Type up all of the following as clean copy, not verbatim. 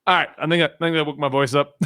All right, I think I woke my voice up.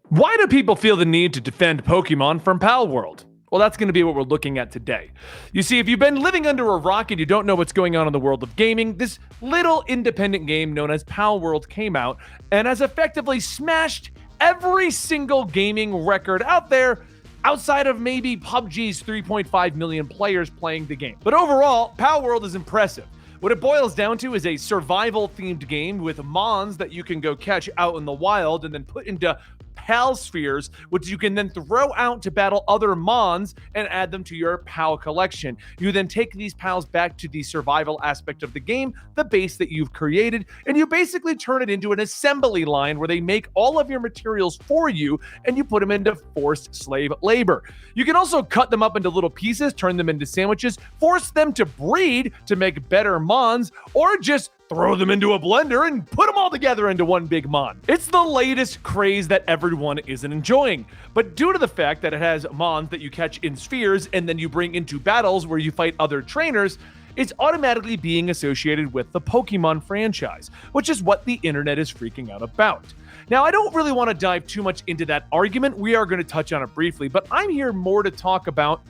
Why do people feel the need to defend Pokemon from Palworld? Well, that's going to be what we're looking at today. You see, if you've been living under a rock and you don't know what's going on in the world of gaming, this little independent game known as Palworld came out and has effectively smashed every single gaming record out there outside of maybe PUBG's 3.5 million players playing the game. But overall, Palworld is impressive. What it boils down to is a survival-themed game with mons that you can go catch out in the wild and then put into Pal spheres, which you can then throw out to battle other mons and add them to your Pal collection. You then take these Pals back to the survival aspect of the game, the base that you've created, and you basically turn it into an assembly line where they make all of your materials for you and you put them into forced slave labor. You can also cut them up into little pieces, turn them into sandwiches, force them to breed to make better mons, or just throw them into a blender and put them all together into one big mon. It's the latest craze that everyone isn't enjoying. But due to the fact that it has mons that you catch in spheres and then you bring into battles where you fight other trainers, it's automatically being associated with the Pokemon franchise, which is what the internet is freaking out about. Now, I don't really want to dive too much into that argument. We are going to touch on it briefly, but I'm here more to talk about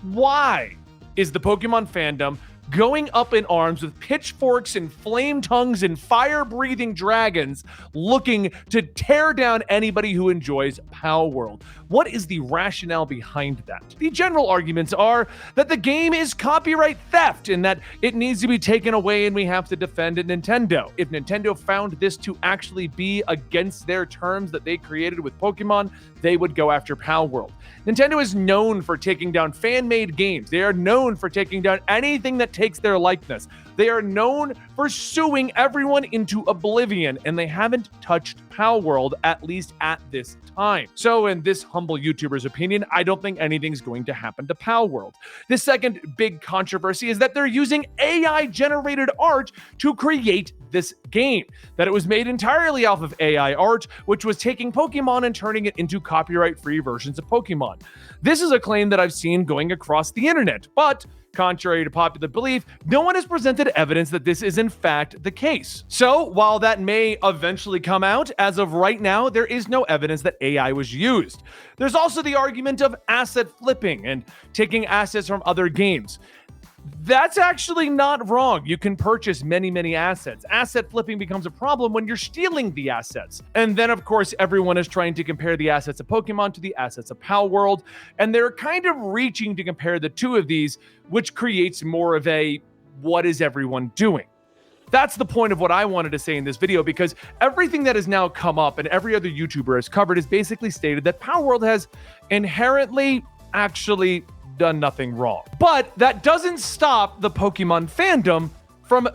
why is the Pokemon fandom going up in arms with pitchforks and flame tongues and fire-breathing dragons looking to tear down anybody who enjoys Palworld. What is the rationale behind that? The general arguments are that the game is copyright theft and that it needs to be taken away and we have to defend Nintendo. If Nintendo found this to actually be against their terms that they created with Pokemon, they would go after Palworld. Nintendo is known for taking down fan-made games. They are known for taking down anything that takes their likeness. They are known for suing everyone into oblivion, and they haven't touched Palworld, at least at this time. So in this humble YouTuber's opinion, I don't think anything's going to happen to Palworld. The second big controversy is that they're using AI-generated art to create this game, that it was made entirely off of AI art, which was taking Pokemon and turning it into copyright-free versions of Pokemon. This is a claim that I've seen going across the internet, but contrary to popular belief, no one has presented evidence that this is in fact the case. So while that may eventually come out, as of right now, there is no evidence that AI was used. There's also the argument of asset flipping and taking assets from other games. That's actually not wrong. You can purchase many assets. Asset flipping becomes a problem when you're stealing the assets. And then, of course, everyone is trying to compare the assets of Pokemon to the assets of Palworld, and they're kind of reaching to compare the two of these, which creates more of a, what is everyone doing? That's the point of what I wanted to say in this video, because everything that has now come up and every other YouTuber has covered is basically stated that Palworld has inherently actually done nothing wrong. But that doesn't stop the Pokemon fandom from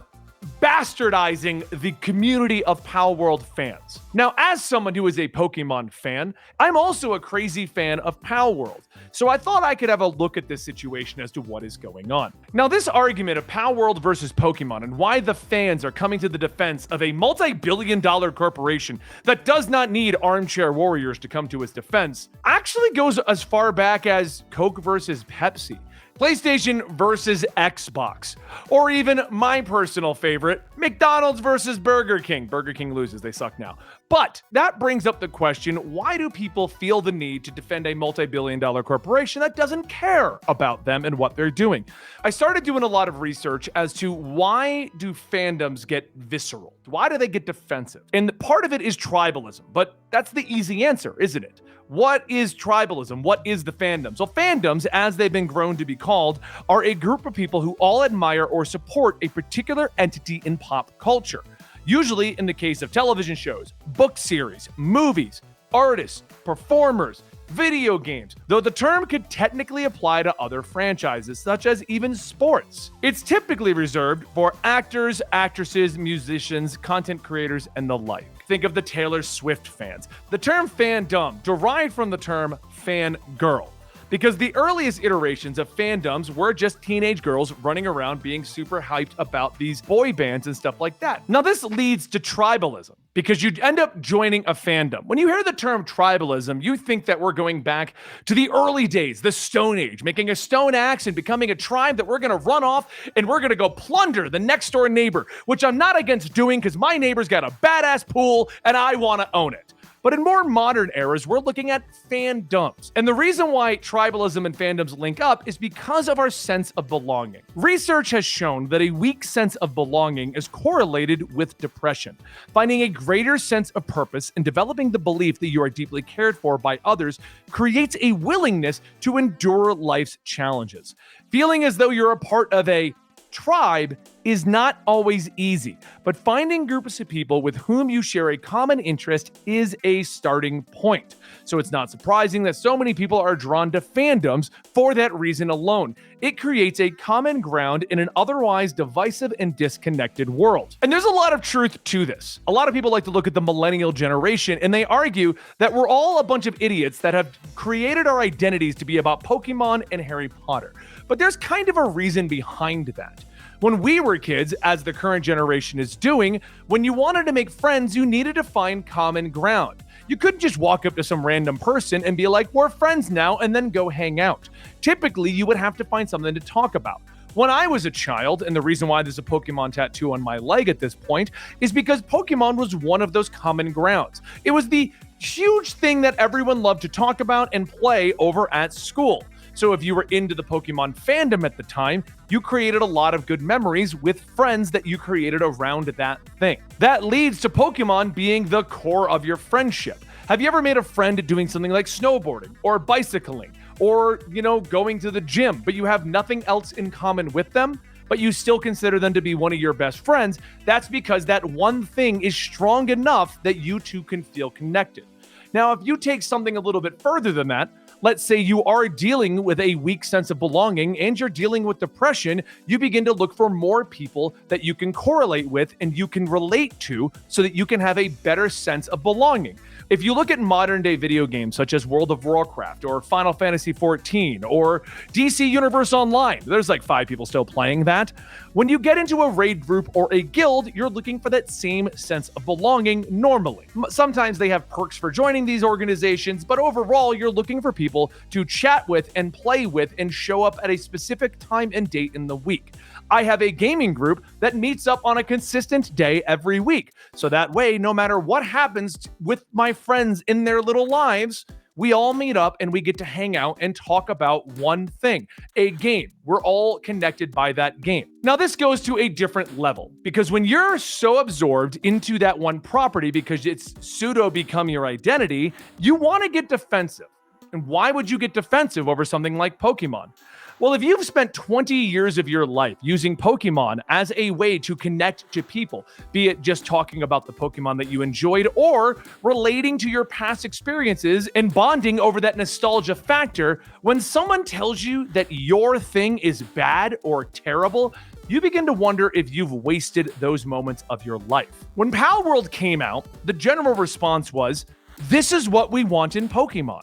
bastardizing the community of Palworld fans. Now, as someone who is a Pokemon fan, I'm also a crazy fan of Palworld. So I thought I could have a look at this situation as to what is going on. Now, this argument of Palworld versus Pokemon and why the fans are coming to the defense of a multi-billion-dollar corporation that does not need armchair warriors to come to its defense actually goes as far back as Coke versus Pepsi, PlayStation versus Xbox, or even my personal favorite, McDonald's versus Burger King. Burger King loses, they suck now. But that brings up the question, why do people feel the need to defend a multi-billion-dollar corporation that doesn't care about them and what they're doing? I started doing a lot of research as to why do fandoms get visceral? Why do they get defensive? And part of it is tribalism, but that's the easy answer, isn't it? What is tribalism? What is the fandoms? Well, fandoms, as they've been grown to be called, are a group of people who all admire or support a particular entity in pop culture. Usually in the case of television shows, book series, movies, artists, performers, video games, though the term could technically apply to other franchises, such as even sports. It's typically reserved for actors, actresses, musicians, content creators, and the like. Think of the Taylor Swift fans. The term fandom derived from the term fangirl. because the earliest iterations of fandoms were just teenage girls running around being super hyped about these boy bands and stuff like that. Now, this leads to tribalism, because you end up joining a fandom. When you hear the term tribalism, you think that we're going back to the early days, the Stone Age, making a stone axe and becoming a tribe that we're going to run off and we're going to go plunder the next door neighbor, which I'm not against doing because my neighbor's got a badass pool and I want to own it. But in more modern eras, we're looking at fandoms. And the reason why tribalism and fandoms link up is because of our sense of belonging. Research has shown that a weak sense of belonging is correlated with depression. Finding a greater sense of purpose and developing the belief that you are deeply cared for by others creates a willingness to endure life's challenges. Feeling as though you're a part of a tribe is not always easy, but finding groups of people with whom you share a common interest is a starting point. So it's not surprising that so many people are drawn to fandoms for that reason alone. It creates a common ground in an otherwise divisive and disconnected world. And there's a lot of truth to this. A lot of people like to look at the millennial generation and they argue that we're all a bunch of idiots that have created our identities to be about Pokemon and Harry Potter. But there's kind of a reason behind that. When we were kids, as the current generation is doing, when you wanted to make friends, you needed to find common ground. You couldn't just walk up to some random person and be like, we're friends now, and then go hang out. Typically, you would have to find something to talk about. When I was a child, and the reason why there's a Pokemon tattoo on my leg at this point, is because Pokemon was one of those common grounds. It was the huge thing that everyone loved to talk about and play over at school. So if you were into the Pokemon fandom at the time, you created a lot of good memories with friends that you created around that thing. That leads to Pokemon being the core of your friendship. Have you ever made a friend doing something like snowboarding or bicycling or, going to the gym, but you have nothing else in common with them, but you still consider them to be one of your best friends? That's because that one thing is strong enough that you two can feel connected. Now, if you take something a little bit further than that, let's say you are dealing with a weak sense of belonging and you're dealing with depression, you begin to look for more people that you can correlate with and you can relate to so that you can have a better sense of belonging. If you look at modern day video games such as World of Warcraft or Final Fantasy XIV or DC Universe Online, there's like 5 people still playing that. When you get into a raid group or a guild, you're looking for that same sense of belonging normally. Sometimes they have perks for joining these organizations, but overall, you're looking for people to chat with and play with and show up at a specific time and date in the week. I have a gaming group that meets up on a consistent day every week. So that way, no matter what happens with my friends in their little lives, we all meet up and we get to hang out and talk about one thing, a game. We're all connected by that game. Now, this goes to a different level because when you're so absorbed into that one property because it's pseudo become your identity, you want to get defensive. And why would you get defensive over something like Pokemon? Well, if you've spent 20 years of your life using Pokemon as a way to connect to people, be it just talking about the Pokemon that you enjoyed or relating to your past experiences and bonding over that nostalgia factor, when someone tells you that your thing is bad or terrible, you begin to wonder if you've wasted those moments of your life. When Palworld came out, the general response was, this is what we want in Pokemon.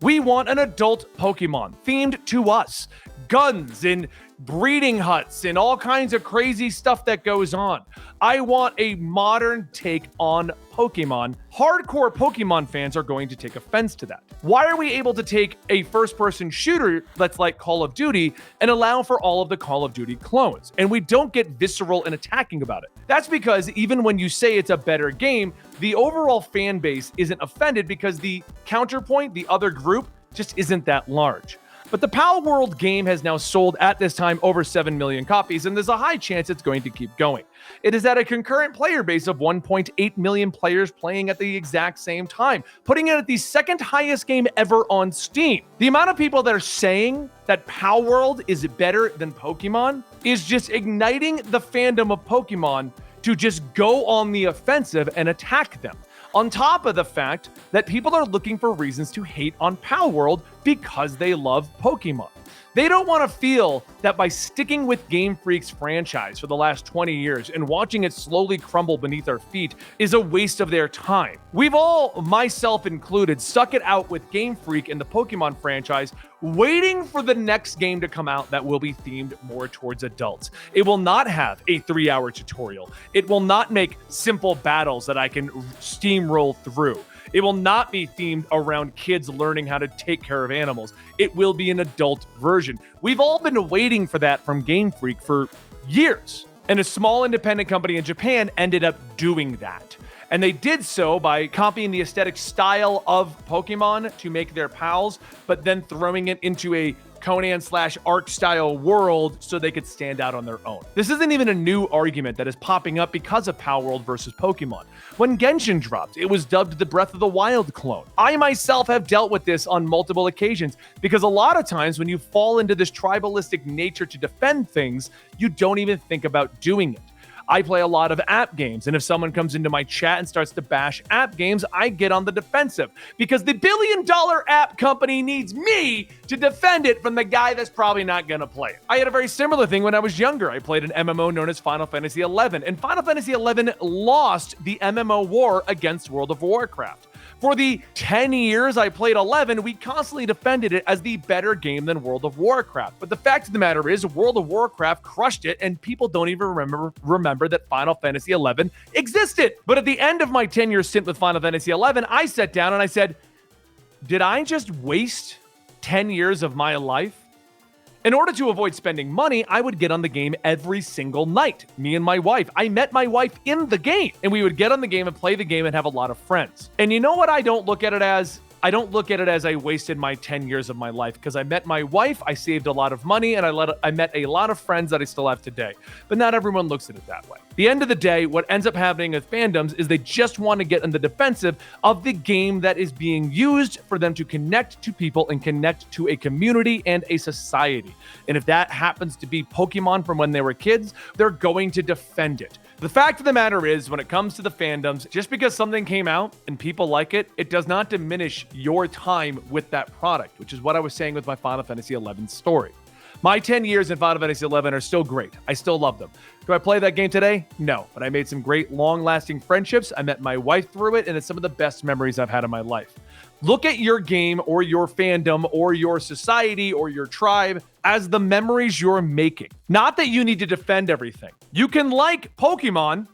We want an adult Pokemon themed to us. Guns and breeding huts and all kinds of crazy stuff that goes on. I want a modern take on Pokemon. Hardcore Pokemon fans are going to take offense to that. Why are we able to take a first-person shooter that's like Call of Duty and allow for all of the Call of Duty clones? And we don't get visceral and attacking about it. That's because even when you say it's a better game, the overall fan base isn't offended because the counterpoint, the other group, just isn't that large. But the Palworld game has now sold at this time over 7 million copies, and there's a high chance it's going to keep going. It is at a concurrent player base of 1.8 million players playing at the exact same time, putting it at the second highest game ever on Steam. The amount of people that are saying that Palworld is better than Pokemon is just igniting the fandom of Pokemon to just go on the offensive and attack them. On top of the fact that people are looking for reasons to hate on Palworld because they love Pokemon. They don't want to feel that by sticking with Game Freak's franchise for the last 20 years and watching it slowly crumble beneath our feet is a waste of their time. We've all, myself included, stuck it out with Game Freak and the Pokemon franchise, waiting for the next game to come out that will be themed more towards adults. It will not have a 3-hour tutorial. It will not make simple battles that I can steamroll through. It will not be themed around kids learning how to take care of animals. It will be an adult version. We've all been waiting for that from Game Freak for years. And a small independent company in Japan ended up doing that. And they did so by copying the aesthetic style of Pokemon to make their pals, but then throwing it into a Conan/Ark style world so they could stand out on their own. This isn't even a new argument that is popping up because of Palworld versus Pokemon. When Genshin dropped, it was dubbed the Breath of the Wild clone. I myself have dealt with this on multiple occasions because a lot of times when you fall into this tribalistic nature to defend things, you don't even think about doing it. I play a lot of app games, and if someone comes into my chat and starts to bash app games, I get on the defensive because the billion-dollar app company needs me to defend it from the guy that's probably not going to play it. I had a very similar thing when I was younger. I played an MMO known as Final Fantasy XI, and Final Fantasy XI lost the MMO war against World of Warcraft. For the 10 years I played 11, we constantly defended it as the better game than World of Warcraft. But the fact of the matter is, World of Warcraft crushed it, and people don't even remember that Final Fantasy XI existed. But at the end of my 10-year stint with Final Fantasy XI, I sat down and I said, did I just waste 10 years of my life? In order to avoid spending money, I would get on the game every single night. Me and my wife. I met my wife in the game, and we would get on the game and play the game and have a lot of friends. And you know what I don't look at it as? I don't look at it as I wasted my 10 years of my life because I met my wife, I saved a lot of money, and I met a lot of friends that I still have today. But not everyone looks at it that way. At the end of the day, what ends up happening with fandoms is they just want to get in the defensive of the game that is being used for them to connect to people and connect to a community and a society. And if that happens to be Pokemon from when they were kids, they're going to defend it. The fact of the matter is, when it comes to the fandoms, just because something came out and people like it, it does not diminish your time with that product, which is what I was saying with my Final Fantasy XI story. My 10 years in Final Fantasy XI are still great. I still love them. Do I play that game today? No, but I made some great long-lasting friendships. I met my wife through it, and it's some of the best memories I've had in my life. Look at your game or your fandom or your society or your tribe as the memories you're making. Not that you need to defend everything. You can like Pokemon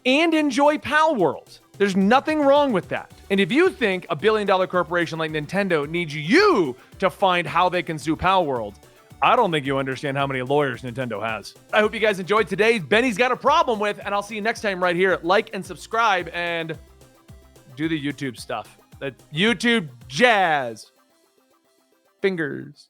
and enjoy Palworld. There's nothing wrong with that. And if you think a billion-dollar corporation like Nintendo needs you to find how they can sue Palworld, I don't think you understand how many lawyers Nintendo has. I hope you guys enjoyed today's Benny's Got a Problem With, and I'll see you next time right here. Like and subscribe and do the YouTube stuff. The YouTube jazz. Fingers.